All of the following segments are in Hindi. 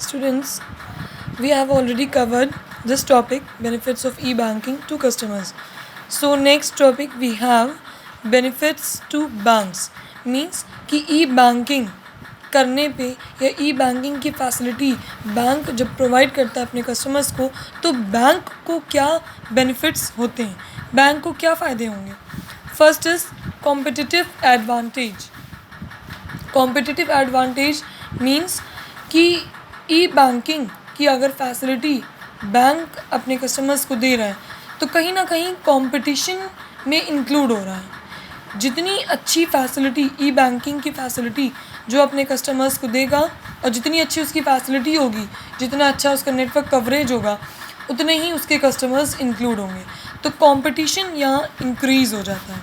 Students, we have already covered this topic, benefits of e-banking to customers. So next topic we have benefits to banks. Means कि e-banking करने पे या e-banking की फैसिलिटी बैंक जब प्रोवाइड करता है अपने कस्टमर्स को, तो बैंक को क्या बेनिफिट्स होते हैं, बैंक को क्या फ़ायदे होंगे. First is competitive advantage. Competitive advantage means कि ई बैंकिंग की अगर फैसिलिटी बैंक अपने कस्टमर्स को दे रहा है तो कहीं ना कहीं कंपटीशन में इंक्लूड हो रहा है. जितनी अच्छी फैसिलिटी ई बैंकिंग की फैसिलिटी जो अपने कस्टमर्स को देगा और जितनी अच्छी उसकी फैसिलिटी होगी, जितना अच्छा उसका नेटवर्क कवरेज होगा, उतने ही उसके कस्टमर्स इंक्लूड होंगे. तो कंपटीशन यहाँ इंक्रीज़ हो जाता है.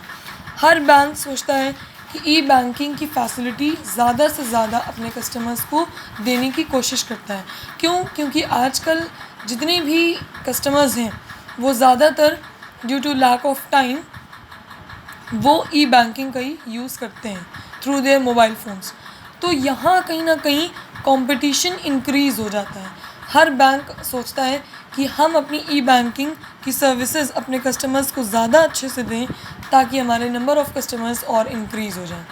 हर बैंक सोचता है कि ई बैंकिंग की फैसिलिटी ज़्यादा से ज़्यादा अपने कस्टमर्स को देने की कोशिश करता है. क्यों? क्योंकि आजकल जितने भी कस्टमर्स हैं वो ज़्यादातर due to lack of time वो ई बैंकिंग का ही यूज़ करते हैं थ्रू देयर मोबाइल फ़ोन्स. तो यहाँ कहीं ना कहीं कंपटीशन इंक्रीज़ हो जाता है. हर बैंक सोचता है कि हम अपनी ई बैंकिंग की सर्विसेज अपने कस्टमर्स को ज़्यादा अच्छे से दें ताकि हमारे नंबर ऑफ़ कस्टमर्स और इंक्रीज़ हो जाए.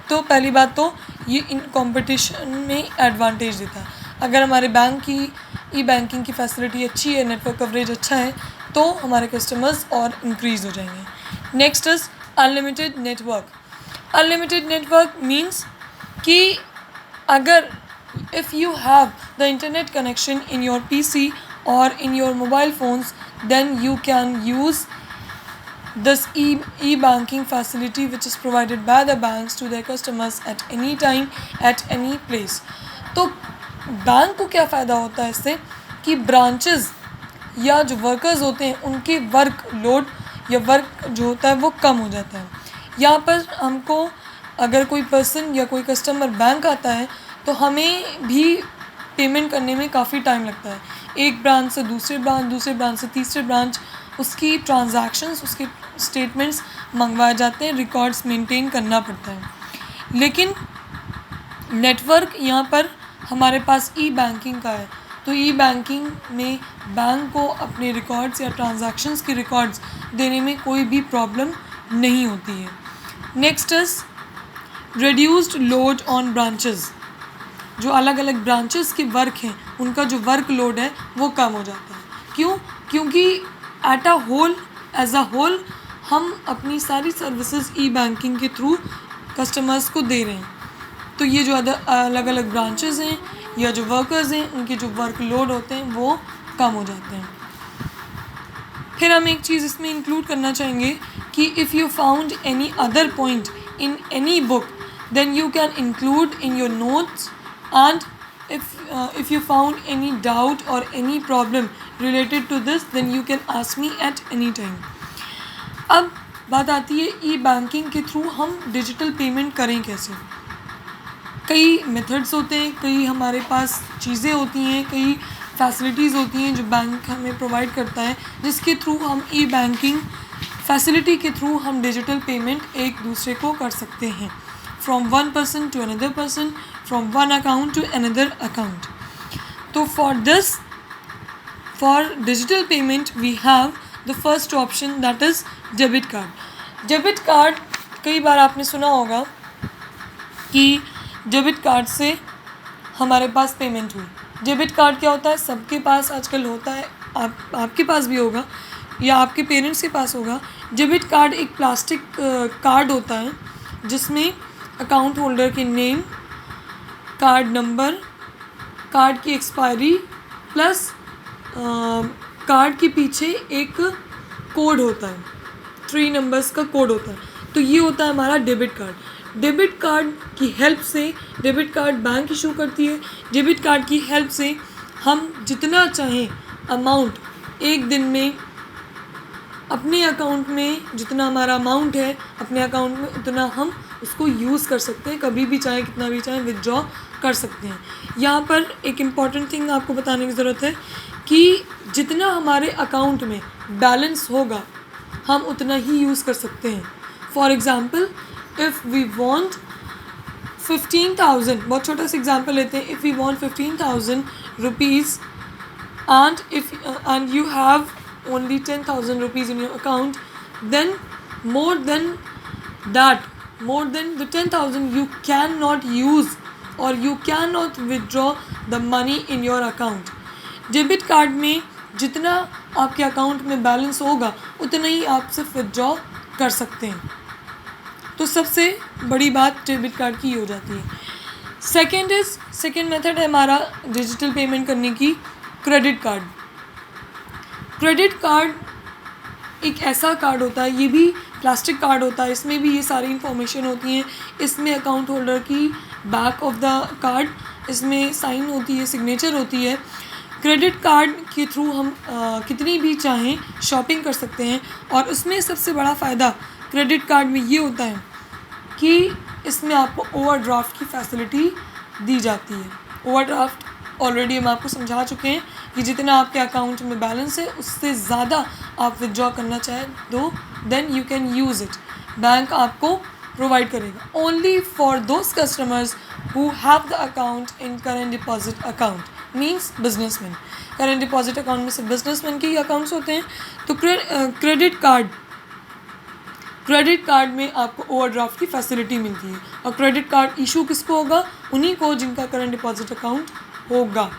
तो पहली बात तो ये इन कंपटीशन में एडवांटेज देता है. अगर हमारे बैंक की ई बैंकिंग की फैसिलिटी अच्छी है, नेटवर्क कवरेज अच्छा है, तो हमारे कस्टमर्स और इंक्रीज़ हो जाएंगे. Next is unlimited network. Unlimited network means कि अगर if you have the internet connection in your PC or in your mobile phones, then you can use this e-banking facility which is provided by the banks to their customers at any time, at any place. तो बैंक को क्या फ़ायदा होता है इससे कि ब्रांचेस या जो वर्कर्स होते हैं उनके वर्क लोड या वर्क जो होता है वो कम हो जाता है. यहाँ पर हमको अगर कोई पर्सन या कोई कस्टमर बैंक आता है तो हमें भी पेमेंट करने में काफ़ी टाइम लगता है. एक ब्रांच से दूसरे ब्रांच से तीसरे ब्रांच उसकी ट्रांजैक्शंस, उसके स्टेटमेंट्स मंगवाए जाते हैं, रिकॉर्ड्स मेंटेन करना पड़ता है. लेकिन नेटवर्क यहाँ पर हमारे पास ई बैंकिंग का है, तो ई बैंकिंग में बैंक को अपने रिकॉर्ड्स या ट्रांजैक्शंस की रिकॉर्ड्स देने में कोई भी प्रॉब्लम नहीं होती है. Next is reduced load on branches. जो अलग अलग ब्रांचेस के वर्क हैं उनका जो वर्क लोड है वो कम हो जाता है. क्यों? क्योंकि एज अ होल हम अपनी सारी सर्विसेज ई बैंकिंग के थ्रू कस्टमर्स को दे रहे हैं. तो ये जो अलग अलग ब्रांचेस हैं या जो वर्कर्स हैं उनके जो वर्क लोड होते हैं वो कम हो जाते हैं. फिर हम एक चीज़ इसमें इंक्लूड करना चाहेंगे कि if you found any other point in any book then you can include in your notes. And if you found any doubt or any problem related to this, then you can ask me at any time. अब बात आती है ई बैंकिंग के थ्रू हम डिजिटल पेमेंट करें कैसे. कई मेथड्स होते हैं, कई हमारे पास चीज़ें होती हैं, कई फैसिलिटीज़ होती हैं जो बैंक हमें प्रोवाइड करता है जिसके थ्रू हम ई बैंकिंग फैसिलिटी के थ्रू हम डिजिटल पेमेंट एक दूसरे को कर सकते हैं. From one person to another person, from one account to another account. So for digital payment we have the first option, that is debit card. Debit card कई बार आपने सुना होगा कि डेबिट कार्ड से हमारे पास पेमेंट हुई. डेबिट कार्ड क्या होता है? सबके पास आजकल होता है, आपके पास भी होगा या आपके पेरेंट्स के पास होगा. डेबिट कार्ड एक प्लास्टिक कार्ड होता है जिसमें अकाउंट होल्डर के नेम, कार्ड नंबर, कार्ड की एक्सपायरी प्लस कार्ड के पीछे एक कोड होता है, 3 नंबर्स का कोड होता है. तो ये होता है हमारा डेबिट कार्ड. डेबिट कार्ड की हेल्प से, डेबिट कार्ड बैंक इशू करती है, डेबिट कार्ड की हेल्प से हम जितना चाहें अमाउंट एक दिन में अपने अकाउंट में, जितना हमारा अमाउंट है अपने अकाउंट में उतना हम उसको यूज़ कर सकते हैं. कभी भी चाहे, कितना भी चाहे विथड्रॉ कर सकते हैं. यहाँ पर एक इम्पॉर्टेंट थिंग आपको बताने की ज़रूरत है कि जितना हमारे अकाउंट में बैलेंस होगा हम उतना ही यूज़ कर सकते हैं. For example, if we want 15,000, बहुत छोटा सा एग्जाम्पल लेते हैं. If you want 15,000 rupees and you have only 10,000 rupees in your account, then more than the 10,000 you cannot use or you cannot withdraw the money in your account. Debit card में जितना आपके अकाउंट में बैलेंस होगा उतना ही आप सिर्फ विथड्रॉ कर सकते हैं. तो सबसे बड़ी बात डेबिट कार्ड की हो जाती है. सेकेंड मेथड है हमारा डिजिटल पेमेंट करने की, क्रेडिट कार्ड. क्रेडिट कार्ड एक ऐसा कार्ड होता है, ये भी प्लास्टिक कार्ड होता है, इसमें भी ये सारी इन्फॉर्मेशन होती है. इसमें अकाउंट होल्डर की बैक ऑफ द कार्ड इसमें साइन होती है, सिग्नेचर होती है. क्रेडिट कार्ड के थ्रू हम कितनी भी चाहें शॉपिंग कर सकते हैं. और उसमें सबसे बड़ा फ़ायदा क्रेडिट कार्ड में ये होता है कि इसमें आपको ओवरड्राफ्ट की फैसिलिटी दी जाती है. ओवरड्राफ्ट ऑलरेडी हम आपको समझा चुके हैं कि जितना आपके अकाउंट में बैलेंस है उससे ज़्यादा आप विथड्रॉ करना चाहें तो then you can use it. Bank आपको प्रोवाइड करेगा. Only for those customers who have the account in current deposit account, means businessman. Current deposit account में से बिजनेसमैन के ही अकाउंट्स होते हैं. तो क्रेडिट कार्ड में आपको ओवरड्राफ्ट की फैसिलिटी मिलती है. और क्रेडिट कार्ड इशू किसको होगा? उन्हीं को जिनका करंट डिपॉजिट अकाउंट होगा.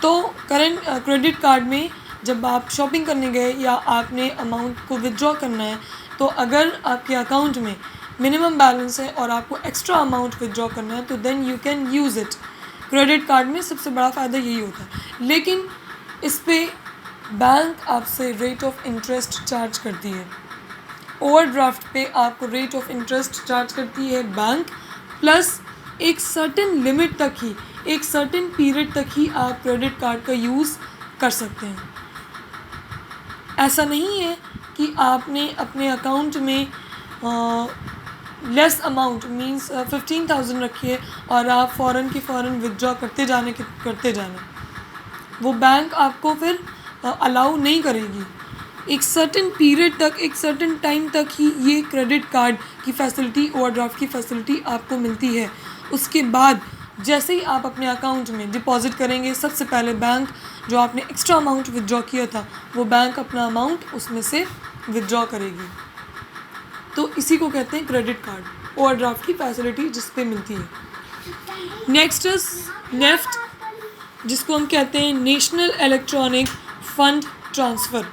तो क्रेडिट कार्ड में जब आप शॉपिंग करने गए या आपने अमाउंट को विथड्रॉ करना है, तो अगर आपके अकाउंट में मिनिमम बैलेंस है और आपको एक्स्ट्रा अमाउंट विथड्रॉ करना है तो then you can use it. Credit card में सबसे बड़ा फ़ायदा यही होता है. लेकिन इस पे बैंक आपसे रेट ऑफ इंटरेस्ट चार्ज करती है. ओवरड्राफ्ट पे आपको रेट ऑफ इंटरेस्ट चार्ज करती है बैंक, प्लस एक सर्टेन लिमिट तक ही, एक सर्टेन पीरियड तक ही आप क्रेडिट कार्ड का यूज़ कर सकते हैं. ऐसा नहीं है कि आपने अपने अकाउंट में लेस अमाउंट मींस 15,000 रखिए और आप फ़ौरन विथड्रॉ करते जाने. वो बैंक आपको फिर अलाउ नहीं करेगी. एक सर्टेन पीरियड तक, एक सर्टेन टाइम तक ही ये क्रेडिट कार्ड की फैसिलिटी, ओवरड्राफ्ट की फैसिलिटी आपको मिलती है. उसके बाद जैसे ही आप अपने अकाउंट में डिपॉजिट करेंगे, सबसे पहले बैंक जो आपने एक्स्ट्रा अमाउंट विथड्रॉ किया था वो बैंक अपना अमाउंट उसमें से विथड्रॉ करेगी. तो इसी को कहते हैं क्रेडिट कार्ड, ओवरड्राफ्ट की फैसिलिटी जिस पे मिलती है. नेक्स्ट इज नेफ्ट, जिसको हम कहते हैं नेशनल इलेक्ट्रॉनिक फंड ट्रांसफ़र.